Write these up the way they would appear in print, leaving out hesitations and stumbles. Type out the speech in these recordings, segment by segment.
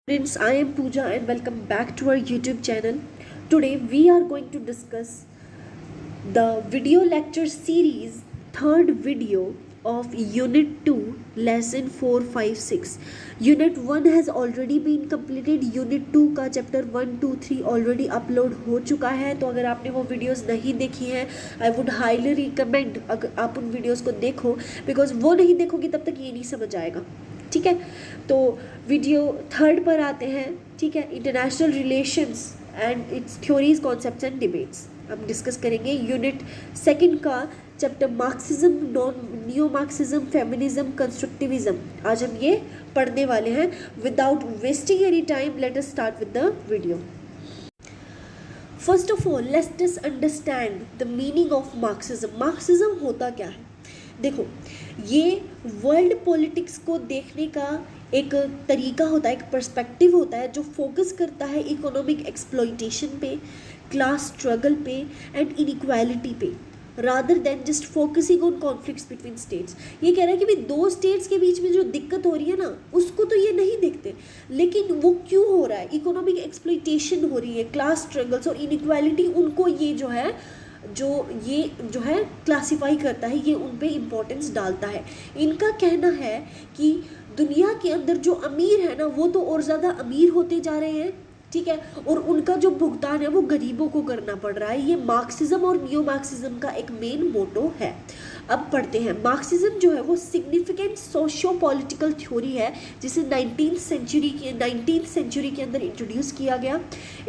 Friends, I am Pooja and welcome back to our YouTube channel. Today we are going to discuss the video lecture series, third video of Unit 2, Lesson 456. Unit 1 has already been completed. Unit 2 का chapter 1, 2, 3 already upload हो चुका है. तो अगर आपने वो videos नहीं देखी हैं, आई वुड हाईली रिकमेंड आप उन वीडियोस को देखो, बिकॉज वो नहीं देखोगी तब तक ये नहीं समझ आएगा. ठीक है, तो वीडियो थर्ड पर आते हैं. ठीक है, international relations and it's theories, concepts and debates हम डिस्कस करेंगे. यूनिट सेकंड का chapter Marxism, neo Marxism, feminism, constructivism आज हम ये पढ़ने वाले हैं. Without wasting any time let us start with the video. First of all let's just understand the meaning of Marxism. Marxism होता क्या है? देखो, ये वर्ल्ड पॉलिटिक्स को देखने का एक तरीका होता है, एक पर्सपेक्टिव होता है जो फोकस करता है इकोनॉमिक एक्सप्लॉइटेशन पे, क्लास स्ट्रगल पे एंड इनइक्वालिटी पे, rather than just focusing on conflicts between states. ये कह रहा है कि भाई दो स्टेट्स के बीच में जो दिक्कत हो रही है ना, उसको तो ये नहीं देखते, लेकिन वो क्यों हो रहा है, इकोनॉमिक एक्सप्लॉइटेशन हो रही है, क्लास स्ट्रगल्स और इनइक्वालिटी, उनको ये जो है क्लासिफाई करता है, ये उन पे इम्पोर्टेंस डालता है. इनका कहना है कि दुनिया के अंदर जो अमीर है ना, वो तो और ज़्यादा अमीर होते जा रहे हैं. ठीक है, और उनका जो भुगतान है वो गरीबों को करना पड़ रहा है. ये मार्क्सिज्म और नियो मार्क्सिज्म का एक मेन मोटो है. अब पढ़ते हैं. मार्क्सिज्म जो है वो सिग्निफिकेंट सोशियो पॉलिटिकल थ्योरी है, जिसे 19th सेंचुरी के अंदर इंट्रोड्यूस किया गया.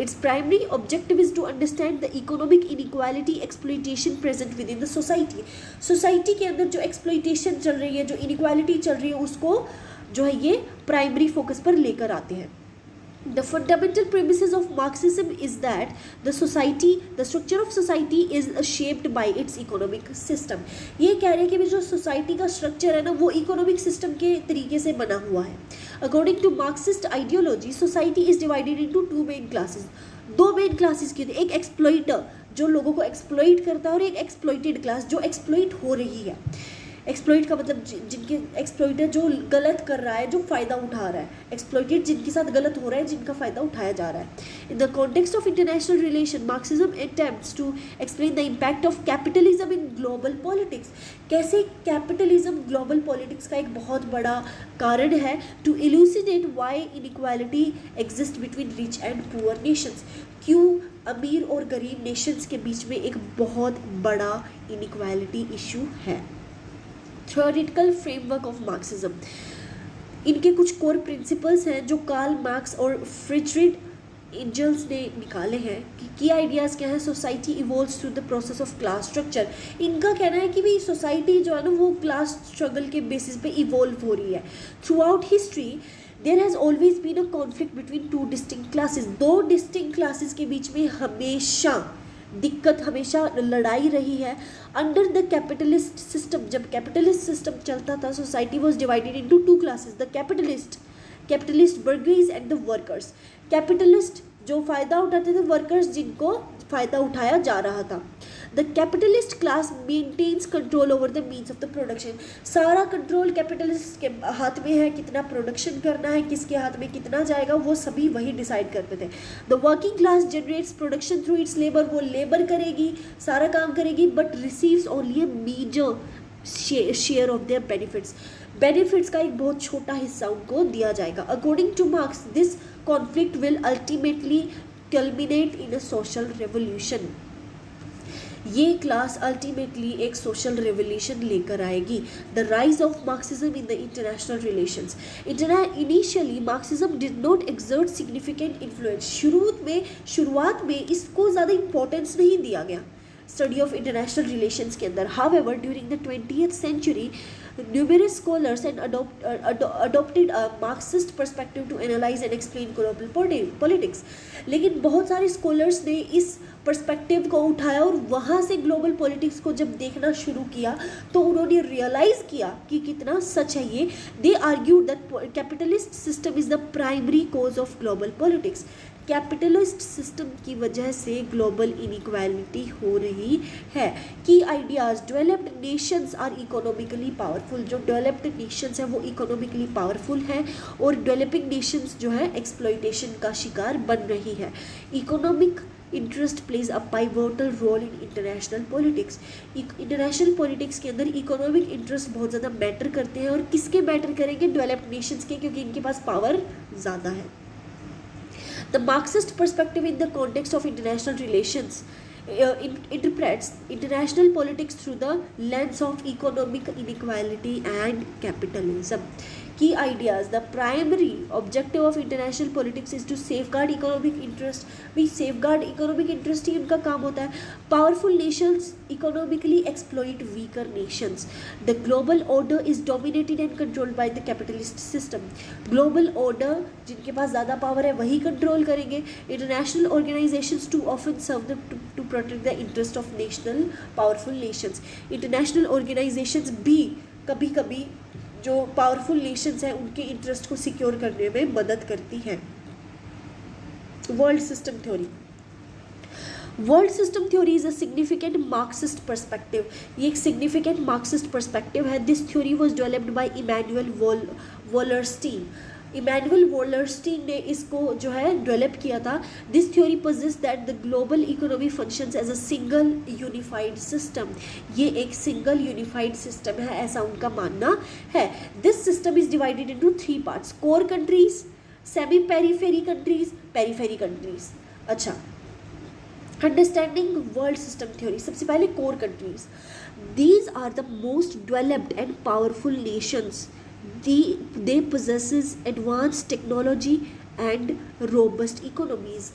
Its primary objective is to understand the economic inequality, exploitation present with in the society. Society के अंदर जो एक्सप्लॉइटेशन चल रही है, जो इनइक्वालिटी चल रही है, उसको जो है ये प्राइमरी फोकस पर लेकर आते हैं. The fundamental premises of Marxism is that the structure of society is shaped by its economic system. ये कह रहे हैं कि जो सोसाइटी का स्ट्रक्चर है ना, वो इकोनॉमिक सिस्टम के तरीके से बना हुआ है. According to Marxist ideology, society is divided into two main classes. दो मेन क्लासेस की होती है. एक एक्सप्लॉइटर जो लोगों को एक्सप्लॉइट करता है, और एक एक्सप्लॉइटेड क्लास जो एक्सप्लॉइट हो रही है. एक्सप्लॉइट का मतलब जिनके एक्सप्लॉइटर जो गलत कर रहा है, जो फ़ायदा उठा रहा है. एक्सप्लॉइटेड जिनके साथ गलत हो रहा है, जिनका फ़ायदा उठाया जा रहा है. In the context of international relation, Marxism attempts to explain the impact of capitalism in global politics. कैसे कैपिटलिज्म ग्लोबल पॉलिटिक्स का एक बहुत बड़ा कारण है. To elucidate why inequality exist between rich and poor nations. क्यों अमीर और गरीब नेशंस के बीच में एक बहुत बड़ा इनइक्वालिटी इशू है. Theoretical framework of Marxism. इनके कुछ कोर प्रिंसिपल्स हैं जो कार्ल मार्क्स और फ्रिडरिक एंजल्स ने निकाले हैं. कि आइडियाज़ क्या है? Society evolves through the process of class structure. इनका कहना है कि भाई सोसाइटी जो है ना, वो क्लास स्ट्रगल के बेसिस पे इवॉल्व हो रही है. Throughout history there has always been a conflict between two distinct classes. दो डिस्टिंक्ट क्लासेस के बीच में हमेशा दिक्कत, हमेशा लड़ाई रही है. अंडर द कैपिटलिस्ट सिस्टम, जब कैपिटलिस्ट सिस्टम चलता था, society was divided into two classes. The capitalist bourgeois and the workers. Capitalist जो फ़ायदा उठाते थे, वर्कर्स जिनको फ़ायदा उठाया जा रहा था. The capitalist class maintains control over the means of the production. सारा कंट्रोल कैपिटलिस्ट के हाथ में है. कितना प्रोडक्शन करना है, किसके हाथ में कितना जाएगा, वो सभी वही डिसाइड करते थे. The working class generates production through its labour. वो लेबर करेगी, सारा काम करेगी, but receives only a major share of their benefits का एक बहुत छोटा हिस्सा उनको दिया जाएगा. According to Marx, this conflict will ultimately culminate in a social revolution. ये क्लास अल्टीमेटली एक सोशल रेवोल्यूशन लेकर आएगी. The rise of Marxism in the international relations. Initially Marxism did not exert significant influence. शुरुआत में इसको ज़्यादा importance नहीं दिया गया स्टडी ऑफ इंटरनेशनल रिलेशंस के अंदर. However during the 20th century numerous scholars and adopted a Marxist perspective to analyze and explain global politics. लेकिन बहुत सारे स्कॉलर्स ने इस पर्सपेक्टिव को उठाया और वहाँ से ग्लोबल पॉलिटिक्स को जब देखना शुरू किया तो उन्होंने रियलाइज़ किया कि कितना सच है ये. They argued that capitalist system is the primary cause of global politics. Capitalist system की वजह से ग्लोबल इनइक्वालिटी हो रही है। की ideas, developed nations are economically powerful, जो डेवलप्ड नेशंस हैं वो इकोनॉमिकली पावरफुल हैं और डेवलपिंग नेशंस जो है एक्सप्लॉइटेशन का शिकार बन रही है। Economic interest plays a pivotal role in international politics, international politics के अंदर इकोनॉमिक इंटरेस्ट बहुत ज़्यादा मैटर करते हैं, और किसके मैटर करेंगे? डेवलप्ड नेशंस के, क्योंकि इनके पास पावर ज़्यादा है। The Marxist perspective in the context of international relations interprets international politics through the lens of economic inequality and capitalism. Key ideas, the primary objective of international politics is to safeguard economic interest. भी safeguard economic interest ही उनका काम होता है। Powerful nations economically exploit weaker nations. The global order is dominated and controlled by the capitalist system. Global order, जिनके पास ज़्यादा power है वही control करेंगे। International organizations too often serve them to protect the interest of national powerful nations. International organizations भी कभी कभी जो powerful Nations हैं उनके इंटरेस्ट को सिक्योर करने में मदद करती हैं। World system theory, world system theory is a significant Marxist perspective, ये एक सिग्निफिकेंट मार्क्सिस्ट पर्सपेक्टिव है। This theory was developed by Immanuel Wallerstein, Immanuel Wallerstein ने इसको जो है डेवलप किया था। This theory poses that the global economy functions as a single unified system, ये एक सिंगल यूनिफाइड सिस्टम है ऐसा उनका मानना है। This system is divided into 3 parts, core countries, semi periphery countries, periphery countries. अच्छा, अंडरस्टैंडिंग वर्ल्ड सिस्टम थ्योरी, सबसे पहले core countries, these are the most developed and powerful nations, they possesses advanced technology and robust economies,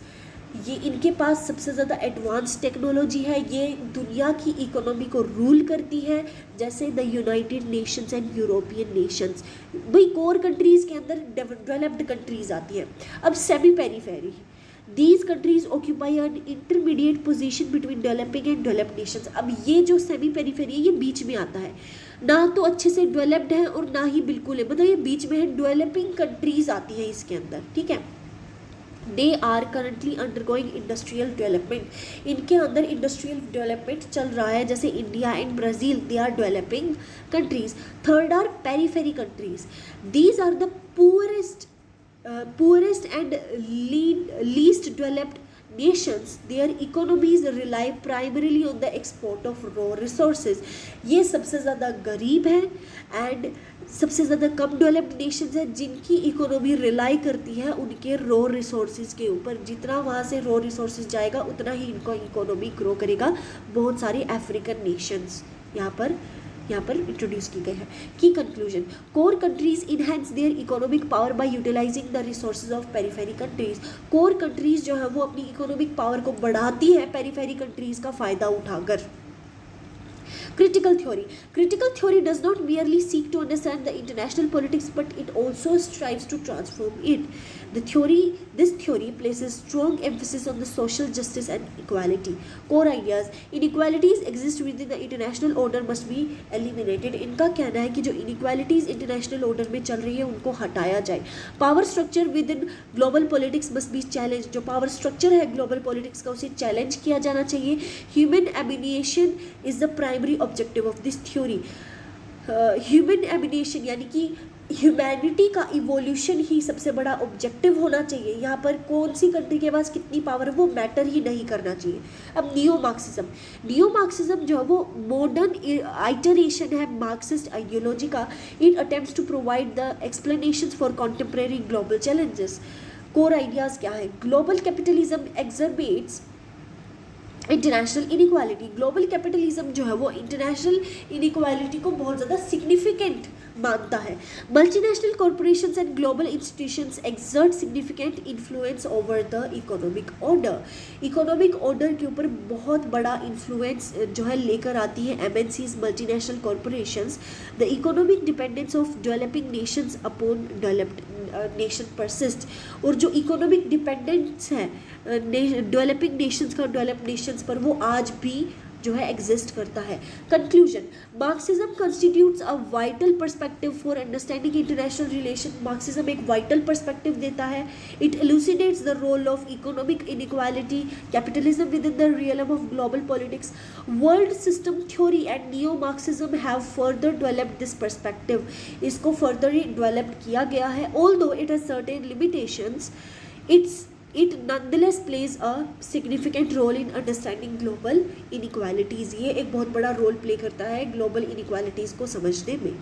ये इनके पास सबसे ज़्यादा advance technology है, ये दुनिया की इकोनॉमी को रूल करती है जैसे the United Nations and European Nations. भाई कोर कंट्रीज़ के अंदर डेवलप्ड कंट्रीज़ आती हैं। अब semi periphery, These countries occupy an intermediate position between developing and developed nations. अब ये जो सेमी पेरीफेरी है ये बीच में आता है, ना तो अच्छे से डेवलप्ड है और ना ही बिल्कुल है, मतलब ये बीच में है। डेवलपिंग कंट्रीज आती है इसके अंदर, ठीक है। They are currently undergoing industrial development, इनके अंदर इंडस्ट्रियल डेवलपमेंट चल रहा है, जैसे India and Brazil, they are developing countries. Third are periphery countries, these are the poorest and least developed nations. Their economies rely primarily on the export of raw resources. ये सबसे ज़्यादा गरीब है and सबसे ज़्यादा कम डेवलप्ड नेशंस हैं जिनकी economy rely करती है उनके रॉ रिसोर्सेज के ऊपर। जितना वहाँ से रॉ रिसोर्सेज जाएगा उतना ही इनको इकोनॉमी ग्रो करेगा। बहुत सारे अफ्रीकन नेशंस यहाँ पर इंट्रोड्यूस की गई है। Key conclusion, core countries enhance their economic power by utilising the resources of periphery countries. Core countries जो है वो अपनी इकोनॉमिक पावर को बढ़ाती है पेरीफेरी कंट्रीज का फ़ायदा उठाकर। Critical theory does not merely seek to understand the international politics, but it also strives to transform it. This theory places strong emphasis on the social justice and equality. Core ideas, inequalities exist within the international order must be eliminated. इनका कहना है कि जो inequalities international order में चल रही है उनको हटाया जाए। Power structure within global politics must be challenged. जो power structure है global politics का उसे challenge किया जाना चाहिए। Human abnegation is the primary objective of this theory. Human एबिनेशन यानी कि ह्यूमैनिटी का इवोल्यूशन ही सबसे बड़ा ऑब्जेक्टिव होना चाहिए। यहाँ पर कौन सी कंट्री के पास कितनी पावर है वो मैटर ही नहीं करना चाहिए। अब नियो मार्क्सिज्म जो है वो मॉडर्न आइटरेशन है मार्क्सिस्ट आइडियोलॉजी का। It attempts to provide the explanations for contemporary global challenges. Core ideas क्या है? Global capitalism exacerbates international inequality. Global capitalism जो है वो इंटरनेशनल इनइक्वालिटी को बहुत ज़्यादा सिग्निफिकेंट मानता है। Multinational corporations and global institutions exert significant influence over the economic order. Economic order के ऊपर बहुत बड़ा इन्फ्लुएंस जो है लेकर आती है MNCs, multinational corporations. The economic dependence of developing nations upon developed nation persist. और जो इकोनॉमिक डिपेंडेंस है डेवलपिंग नेशंस का डेवलप्ड नेशंस पर वो आज भी जो है एग्जिस्ट करता है। Conclusion, Marxism constitutes a vital perspective for understanding international relation. Marxism एक वाइटल पर्सपेक्टिव देता है। It elucidates the role of economic inequality, capitalism with in the realm of global politics. World system theory and neo Marxism have further developed this perspective. इसको further developed किया गया है। Although it has certain limitations, it nonetheless plays a significant role in understanding global inequalities। ये एक बहुत बड़ा role play करता है ग्लोबल इनइक्वालिटीज़ को समझने में।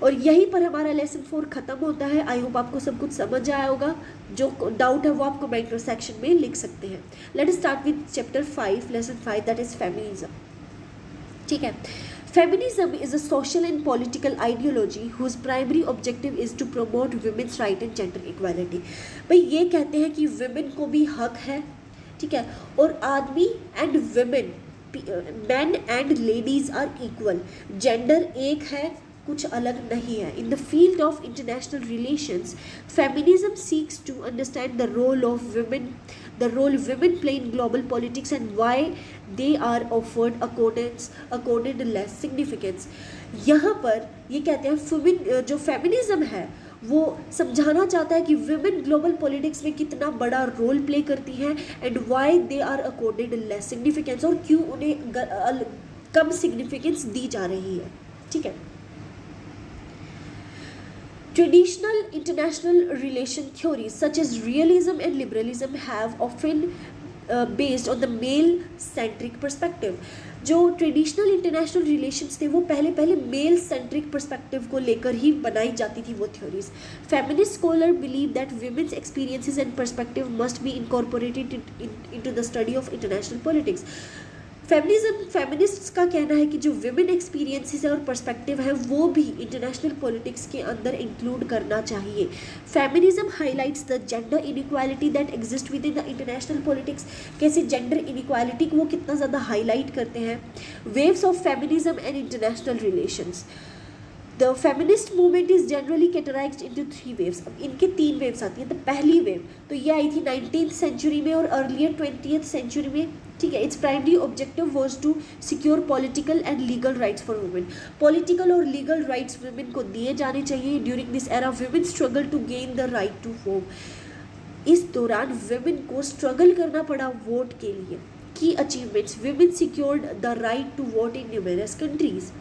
और यहीं पर हमारा लेसन 4 ख़त्म होता है। आई होप आपको सब कुछ समझ आया होगा। जो डाउट है वो आप कमेंट सेक्शन में लिख सकते हैं। Let us start with chapter 5 lesson 5 that is feminism. ठीक है, Feminism is a social and political ideology whose primary objective is to promote women's right and gender equality। भाई ये कहते हैं कि women को भी हक है, ठीक है, और आदमी and women, men and ladies are equal, gender एक है, कुछ अलग नहीं है। In the field of international relations, feminism seeks to understand the role women play in global politics and why they are accorded less significance। यहाँ पर ये कहते हैं जो फेमिनिज्म है वो समझाना चाहता है कि women ग्लोबल पॉलिटिक्स में कितना बड़ा रोल प्ले करती हैं and why they are accorded less significance, और क्यों उन्हें कम सिग्निफिकेंस दी जा रही है। ठीक है, Traditional international relation theories such as realism and liberalism have often based on the male-centric perspective। जो ट्रेडिशनल इंटरनेशनल रिलेशंस थे वो पहले मेल सेंट्रिक परस्पेक्टिव को लेकर ही बनाई जाती थी वो theories. Feminist scholar believe that women's experiences and perspective must be incorporated into the study of international politics. Feminists का कहना है कि जो विमेन एक्सपीरियंसेस है और पर्सपेक्टिव है वो भी इंटरनेशनल पॉलिटिक्स के अंदर इंक्लूड करना चाहिए। Feminism highlights the gender inequality that exist with in the international politics. कैसे जेंडर इनइक्वालिटी को वो कितना ज़्यादा हाईलाइट करते हैं। Waves of feminism and international relations. The feminist movement is generally categorised into 3 waves. अब इनके 3 वेव्स आती हैं। तो पहली वेव तो ये आई थी 19th सेंचुरी में और अर्लियर 20th सेंचुरी में। ठीक है, its primary objective was to secure political and legal rights for women. Political और लीगल राइट्स वुमेन को दिए जाने चाहिए। During this era women struggle to gain the right to vote. इस दौरान वुमेन को स्ट्रगल करना पड़ा वोट के लिए। की achievements, women secured the right to vote in numerous countries.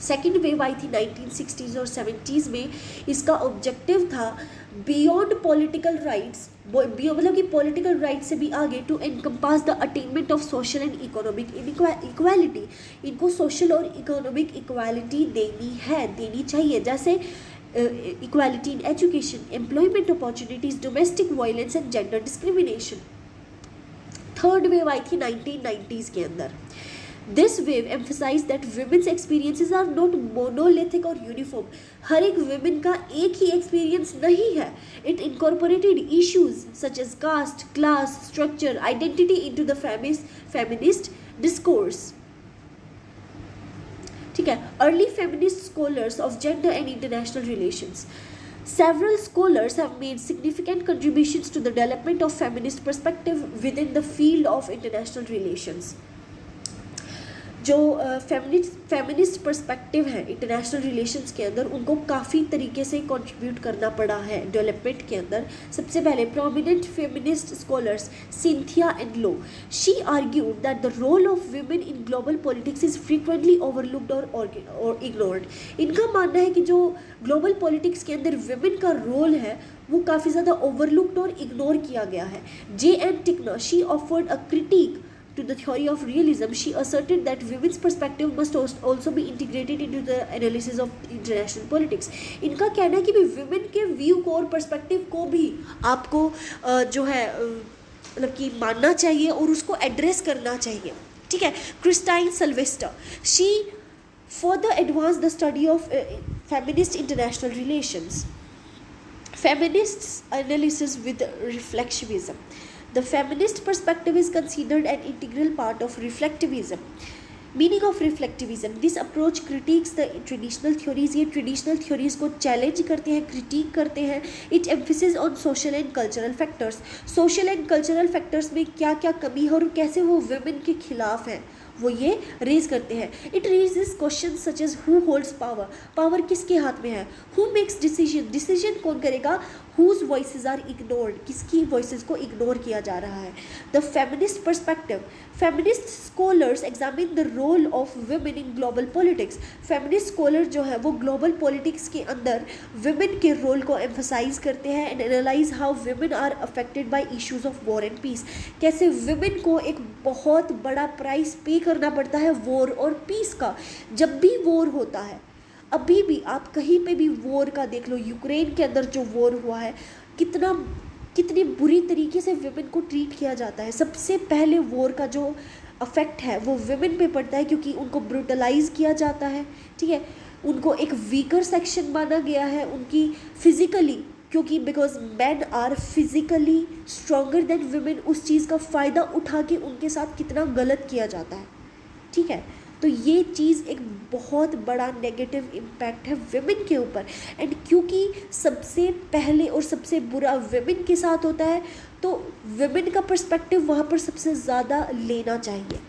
Second wave आई थी 1960s और 70s में। इसका ऑब्जेक्टिव था बियॉन्ड पॉलिटिकल राइट्स, मतलब कि पॉलिटिकल राइट से भी आगे, to encompass the attainment of social and economic equality. इनको सोशल और इकोनॉमिक इक्वालिटी देनी चाहिए, जैसे equality in education, employment opportunities, domestic violence and gender discrimination. Third wave आई थी 1990s के अंदर। This wave emphasized that women's experiences are not monolithic or uniform। हर एक women का एक ही experience नहीं है। It incorporated issues such as caste, class, structure, identity into the feminist discourse। ठीक है, early feminist scholars of gender and international relations। Several scholars have made significant contributions to the development of feminist perspective within the field of international relations। जो feminist perspective है international relations के अंदर, उनको काफ़ी तरीके से कंट्रीब्यूट करना पड़ा है डेवलपमेंट के अंदर। सबसे पहले prominent feminist scholars Cynthia Enloe, she argued that the role of women in global politics is frequently overlooked और इग्नोर्ड। इनका मानना है कि जो ग्लोबल पॉलिटिक्स के अंदर वुमेन का रोल है वो काफ़ी ज़्यादा ओवरलुक्ड और इग्नोर किया गया है। J.M. Tickner, she offered a critic to the theory of realism। She asserted that women's perspective must also be integrated into the analysis of international politics। इनका कहना है कि भी women के व्यू को और पर्सपेक्टिव को भी आपको जो है मतलब कि मानना चाहिए और उसको एड्रेस करना चाहिए। ठीक है, Christine Sylvester, she further advanced the study of feminist international relations। Feminists analysis with reflexivism। The feminist perspective is considered an integral part of reflectivism। Meaning of reflectivism, this approach critiques the traditional theories। ये traditional theories को challenge करते हैं, critique करते हैं। It emphasis on social and cultural factors। Social and cultural factors में क्या क्या कमी है और कैसे वो women के खिलाफ है वो ये रेज करते हैं। It raises question such as who holds power, power किसके हाथ में है, हु मेक्स डिसीजन, डिसीजन कौन करेगा, हुज वॉइसेज आर इग्नोर्ड, किसकी वॉइसेज को इग्नोर किया जा रहा है। The feminist perspective, feminist scholars examine the role of women in global politics, feminist scholar जो है वो ग्लोबल पॉलिटिक्स के अंदर वुमेन के रोल को एम्फसाइज करते हैं and analyse how women are affected by issues of war and peace, कैसे वुमेन को एक बहुत बड़ा प्राइस पे करना पड़ता है वॉर और पीस का। जब भी वॉर होता है, अभी भी आप कहीं पे भी वॉर का देख लो, यूक्रेन के अंदर जो वॉर हुआ है, कितनी बुरी तरीके से वुमेन को ट्रीट किया जाता है। सबसे पहले वॉर का जो अफेक्ट है वो वुमेन पे पड़ता है, क्योंकि उनको ब्रूटलाइज किया जाता है, ठीक है, उनको एक वीकर सेक्शन माना गया है, उनकी फिजिकली, क्योंकि because man are physically stronger than women, उस चीज़ का फ़ायदा उठा के उनके साथ कितना गलत किया जाता है, ठीक है। तो ये चीज़ एक बहुत बड़ा नेगेटिव इम्पैक्ट है विमेन के ऊपर, एंड क्योंकि सबसे पहले और सबसे बुरा विमेन के साथ होता है, तो विमेन का पर्सपेक्टिव वहाँ पर सबसे ज़्यादा लेना चाहिए,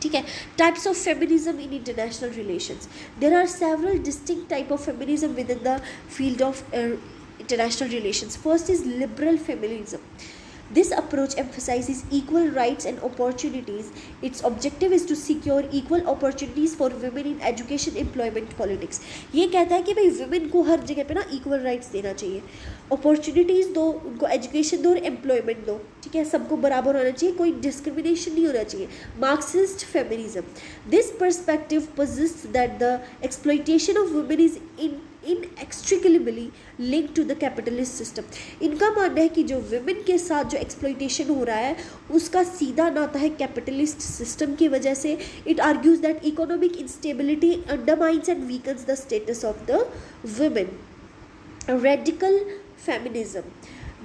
ठीक है। Types of feminism in international relations, there are several distinct type of feminism with in the field of international relations. First is liberal feminism. This approach emphasizes equal rights and opportunities. Its objective is to secure equal opportunities for women in education, employment, politics. ये कहता है कि भाई women को हर जगह पे ना equal rights देना चाहिए, opportunities दो, उनको education दो और employment दो, ठीक है, सबको बराबर होना चाहिए, कोई discrimination नहीं होना चाहिए. Marxist feminism. This perspective persists that the exploitation of women is inextricably linked to the capitalist system. इनका मानना है कि जो women के साथ जो exploitation हो रहा है उसका सीधा नाता है capitalist system की वजह से. It argues that economic instability undermines and weakens the status of the women. Radical feminism.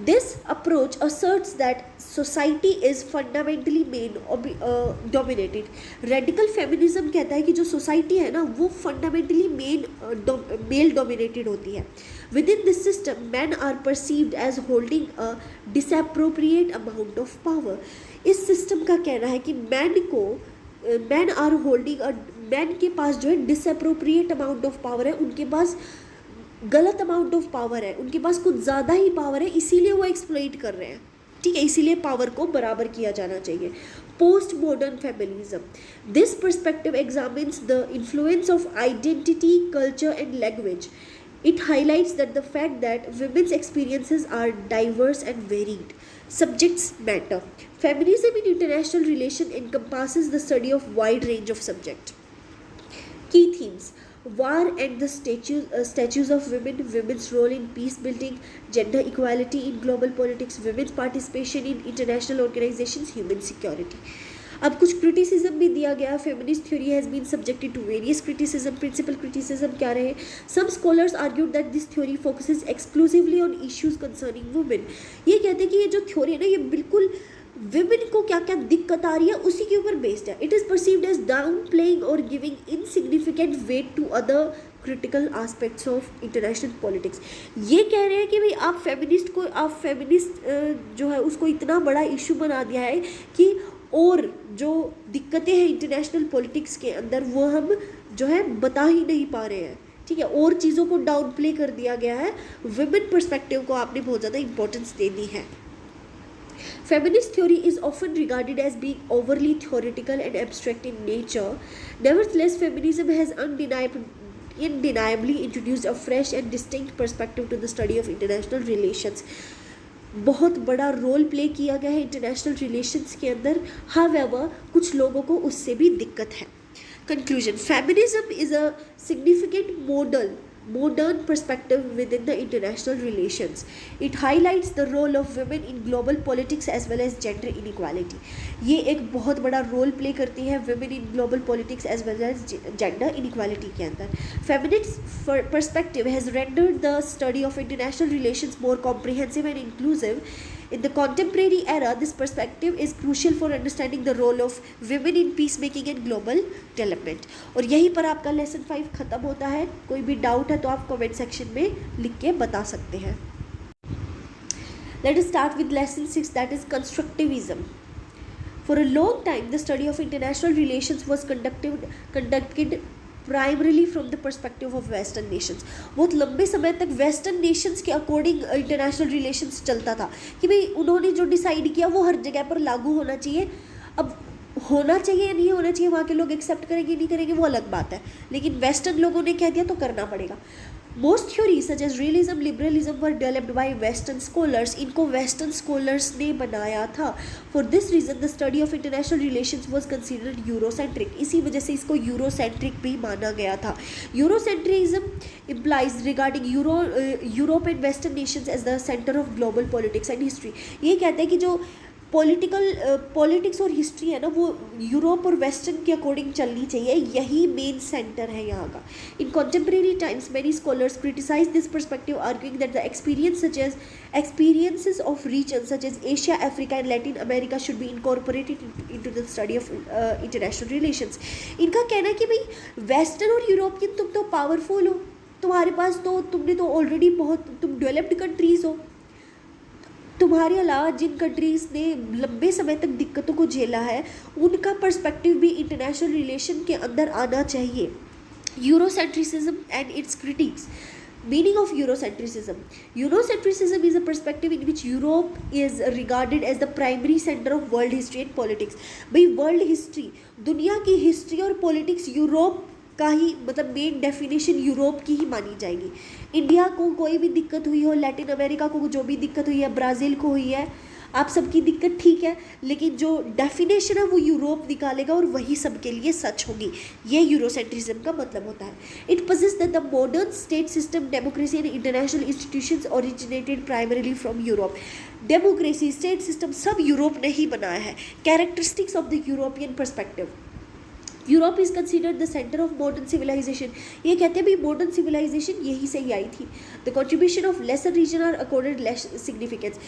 This approach asserts that society is fundamentally male dominated. Radical feminism कहता है कि जो society है ना वो fundamentally male dominated होती है. Within this system, men are perceived as holding a disappropriate amount of power. इस system का कहना है कि men are holding a men के पास जो है disappropriate amount of power है, उनके पास गलत अमाउंट ऑफ पावर है, उनके पास कुछ ज़्यादा ही पावर है, इसीलिए वो एक्सप्लॉइट कर रहे हैं, ठीक है, इसीलिए पावर को बराबर किया जाना चाहिए. Post modern feminism. This perspective examines the influence of identity, culture and language. It highlights that the fact that women's experiences are diverse and varied. Subjects matter. Feminism in international relation encompasses the study of wide range of subjects. Key themes: war and the statues of women, women's role in peace building, gender equality in global politics, women's participation in international organizations, human security. अब कुछ criticism भी दिया गया. Feminist theory has been subjected to various criticism. Principal criticism क्या रहे? Some scholars argued that this theory focuses exclusively on issues concerning women. ये कहते हैं कि ये जो थ्योरी है ना ये बिल्कुल विमेन को क्या क्या दिक्कत आ रही है उसी के ऊपर बेस्ड है. It is perceived as downplaying और giving insignificant weight to other critical aspects of international politics. ये कह रहे हैं कि भाई आप फेमिनिस्ट जो है उसको इतना बड़ा इशू बना दिया है कि और जो दिक्कतें हैं इंटरनेशनल पॉलिटिक्स के अंदर वो हम जो है बता ही नहीं पा रहे हैं, ठीक है, और चीज़ों को डाउन प्ले कर दिया गया है. विमेन पर्सपेक्टिव को आपने बहुत ज़्यादा इंपॉर्टेंस देनी है. Feminist theory is often regarded as being overly theoretical and abstract in nature. Nevertheless, feminism has undeniably introduced a fresh and distinct perspective to the study of international relations. बहुत बड़ा role play किया गया है international relations के अंदर. However कुछ लोगों को उससे भी दिक्कत है. Conclusion. Feminism is a significant modern perspective within the international relations. It highlights the role of women in global politics as well as gender inequality. ये एक बहुत बड़ा रोल प्ले करती है women in global politics as well as gender inequality के अंदर. Feminist perspective has rendered the study of international relations more comprehensive and inclusive. In the contemporary era, this perspective is crucial for understanding the role of women in peacemaking and global development. और यहीं पर आपका lesson 5 ख़त्म होता है. कोई भी doubt है तो आप कमेंट सेक्शन में लिख के बता सकते हैं. Let us start with lesson 6, that is constructivism. For a long time, the study of international relations was conducted primarily from the perspective of western Nations. बहुत लंबे समय तक वेस्टर्न नेशंस के अकॉर्डिंग इंटरनेशनल रिलेशंस चलता था कि भाई उन्होंने जो डिसाइड किया वो हर जगह पर लागू होना चाहिए। अब होना चाहिए या नहीं होना चाहिए, वहाँ के लोग एक्सेप्ट करेंगे नहीं करेंगे वो अलग बात है, लेकिन वेस्टर्न लोगों ने कह दिया तो करना पड़ेगा। Most theories such as realism, liberalism were developed by western scholars. इनको वेस्टर्न स्कॉलर्स ने बनाया था। For this reason the study of international relations was considered Eurocentric. इसी वजह से इसको यूरोसेंट्रिक भी माना गया था। Eurocentrism implies regarding Europe and western nations as the centre of global politics and history. ये कहते हैं कि जो पॉलिटिक्स और हिस्ट्री है ना वो यूरोप और वेस्टर्न के अकॉर्डिंग चलनी चाहिए, यही मेन सेंटर है यहाँ का। In contemporary times many scholars criticise this perspective, arguing that the experiences of regions such as Asia, Africa and Latin America should be incorporated into the study of international relations। इनका कहना है कि भाई western और European तुम तो powerful हो, तुम्हारे पास तो तुमने तो ऑलरेडी बहुत तुम डेवलप्ड कंट्रीज हो, तुम्हारे अलावा जिन कंट्रीज़ ने लंबे समय तक दिक्कतों को झेला है उनका पर्सपेक्टिव भी इंटरनेशनल रिलेशन के अंदर आना चाहिए। Eurocentrism and its critics. Meaning of Eurocentrism. Eurocentrism is a perspective in which Europe is regarded as the primary center of world history and politics। भाई वर्ल्ड हिस्ट्री, दुनिया की हिस्ट्री और politics Europe का ही मतलब मेन डेफिनेशन यूरोप की ही मानी जाएगी। India को कोई भी दिक्कत हुई हो, लैटिन अमेरिका को जो भी दिक्कत हुई है, ब्राज़ील को हुई है, आप सबकी दिक्कत ठीक है, लेकिन जो डेफिनेशन है वो यूरोप निकालेगा और वही सबके लिए सच होगी। ये यूरोसेंट्रिज्म का मतलब होता है। It poses that the modern state system, democracy and international institutions originated primarily from Europe. Democracy, state system सब यूरोप ने ही बनाया है। Characteristics of the European perspective. Europe is considered the centre of modern civilisation. ये कहते हैं भी modern civilisation यहीं से ही आई थी। The contribution of lesser region are accorded less significance.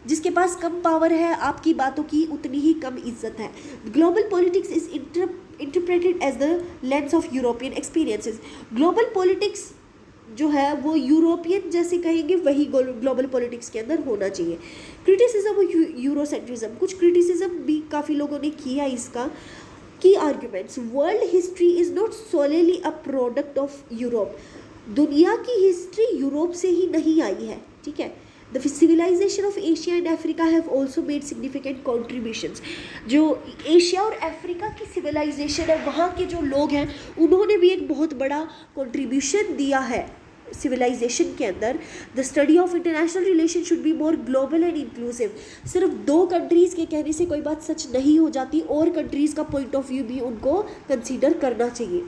जिसके पास कम पावर है, आपकी बातों की उतनी ही कम इज्जत है। Global politics is interpreted as the lens of European experiences. Global politics जो है वो यूरोपियन जैसे कहेंगे वही ग्लोबल पॉलिटिक्स के अंदर होना चाहिए। Criticism of Eurocentrism. कुछ क्रिटिसिज्म भी काफ़ी लोगों ने किया इसका। Key arguments. World history is not solely a product of Europe। दुनिया की हिस्ट्री यूरोप से ही नहीं आई है, ठीक है। The civilization of Asia and Africa have also made significant contributions। जो एशिया और अफ्रीका की सिविलाइजेशन है, वहाँ के जो लोग हैं उन्होंने भी एक बहुत बड़ा कंट्रीब्यूशन दिया है सिविलाइजेशन के अंदर। The study of international relation should be more global and inclusive. सिर्फ दो कंट्रीज़ के कहने से कोई बात सच नहीं हो जाती, और कंट्रीज़ का पॉइंट ऑफ व्यू भी उनको कंसीडर करना चाहिए।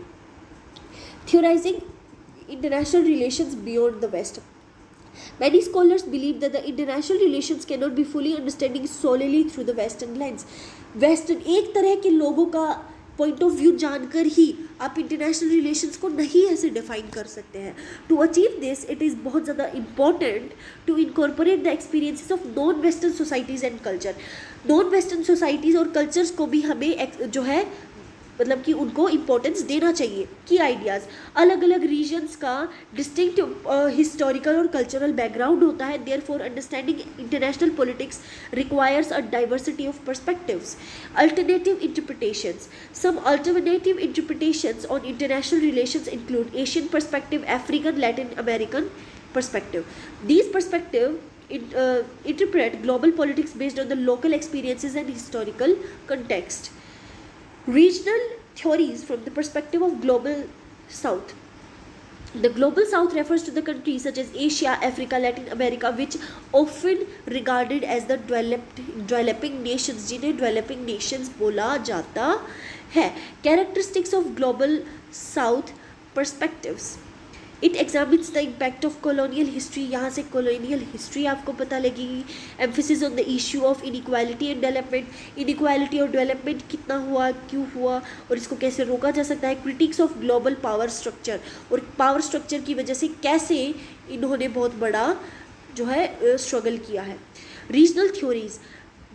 Theorising international relations beyond the West. Many scholars believe that the international relations cannot be fully understanding solely through the Western lens। Western एक तरह के लोगों का पॉइंट ऑफ व्यू जानकर ही आप इंटरनेशनल रिलेशंस को नहीं ऐसे डिफाइन कर सकते हैं। To achieve this it is बहुत ज़्यादा important to incorporate the experiences of non western societies and culture. Non western societies और कल्चर्स को भी हमें जो है मतलब कि उनको इम्पोर्टेंस देना चाहिए। की आइडियाज़, अलग अलग रीजन्स का डिस्टिंक्ट हिस्टोरिकल और कल्चरल बैकग्राउंड होता है। Therefore understanding international politics requires a diversity of perspectives. Alternative interpretations. Some alternative interpretations on international relations include Asian perspective, African, Latin American perspective। These perspectives interpret global politics based on the local experiences and historical context। Regional theories from the perspective of global south। The global south refers to the countries such as Asia, Africa, Latin America which often regarded as the developing nations, जिन्हें developing nations बोला जाता है। Characteristics of global south perspectives। It examines the impact of colonial history. यहाँ से colonial history आपको पता लगेगी। Emphasis on the issue of inequality and development. Inequality और डेवलपमेंट कितना हुआ, क्यों हुआ और इसको कैसे रोका जा सकता है। Critics of global power structure, और पावर स्ट्रक्चर की वजह से कैसे इन्होंने बहुत बड़ा जो है स्ट्रगल किया है। Regional theories.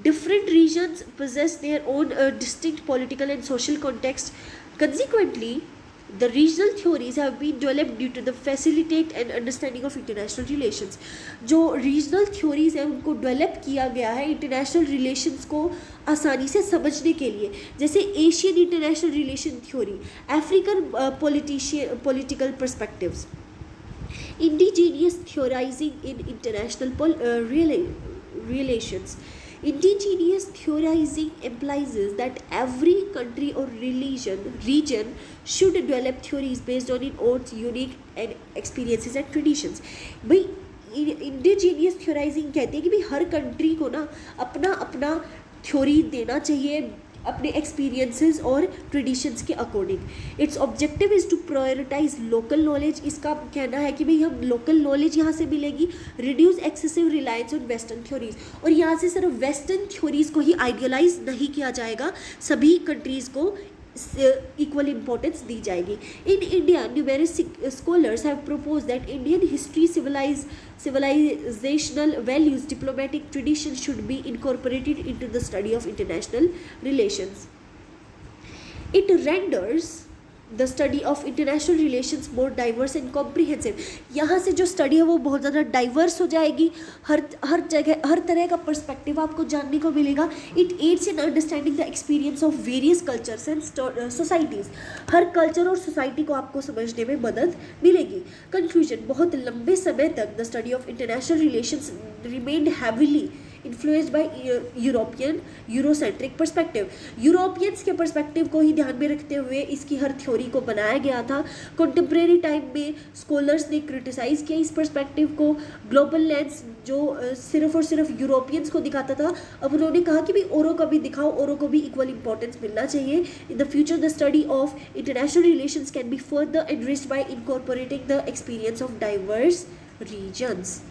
Different regions possess their own distinct political and social context। Consequently, The regional theories have been developed due to the facilitate and understanding of international relations. जो regional theories हैं उनको develop किया गया है international relations को आसानी से समझने के लिए, जैसे Asian international relation theory, African political perspectives, indigenous theorizing in international relations. Indigenous theorizing implies that every country or region should develop theories based on its own unique and experiences and traditions. भाई indigenous theorising कहते हैं कि भाई हर country को ना अपना अपना theory देना चाहिए अपने एक्सपीरियंसेस और ट्रेडिशंस के according. Its objective is to prioritise local knowledge. इसका कहना है कि भाई हम लोकल नॉलेज यहाँ से मिलेगी, reduce excessive reliance on western theories. और यहाँ से सिर्फ वेस्टर्न थ्योरीज को ही आइडियलाइज नहीं किया जाएगा, सभी कंट्रीज़ को equal importance दी जाएगी. In India, numerous scholars have proposed that Indian history, civilizational values, diplomatic traditions should be incorporated into the study of international relations. It renders the study of international relations more diverse and comprehensive. यहाँ से जो study है वो बहुत ज़्यादा diverse हो जाएगी, हर जगह हर तरह का पर्सपेक्टिव आपको जानने को मिलेगा. It adds in understanding the experience of various cultures and societies. Her culture और सोसाइटी को आपको समझने में मदद मिलेगी. कंक्लूजन, बहुत लंबे समय तक the study of international relations remained heavily influenced by Eurocentric perspective. Europeans के पर्सपेक्टिव को ही ध्यान में रखते हुए इसकी हर थ्योरी को बनाया गया था. कंटेम्प्रेरी टाइम में स्कॉलर्स ने क्रिटिसाइज़ किया इस पर्सपेक्टिव को. ग्लोबल लेंस जो सिर्फ और सिर्फ यूरोपियंस को दिखाता था, अब उन्होंने कहा कि भी औरों का भी दिखाओ, औरों को भी इक्वल इंपॉर्टेंस मिलना चाहिए. In the future the study of international relations can be further enriched by incorporating the experience of diverse regions.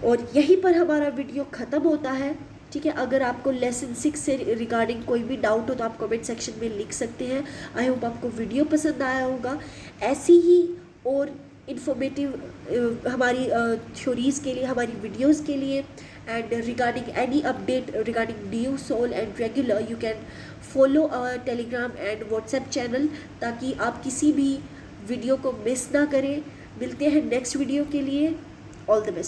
और यहीं पर हमारा वीडियो ख़त्म होता है. ठीक है, अगर आपको लेसन 6 से रिगार्डिंग कोई भी डाउट हो तो आप कमेंट सेक्शन में लिख सकते हैं. आई होप आपको वीडियो पसंद आया होगा. ऐसी ही और इन्फॉर्मेटिव हमारी थ्योरीज़ के लिए, हमारी वीडियोज़ के लिए and regarding any update regarding new SOL and regular, you can follow our Telegram and WhatsApp channel, ताकि आप किसी भी वीडियो को मिस ना करें. मिलते हैं नेक्स्ट वीडियो के लिए. All the best.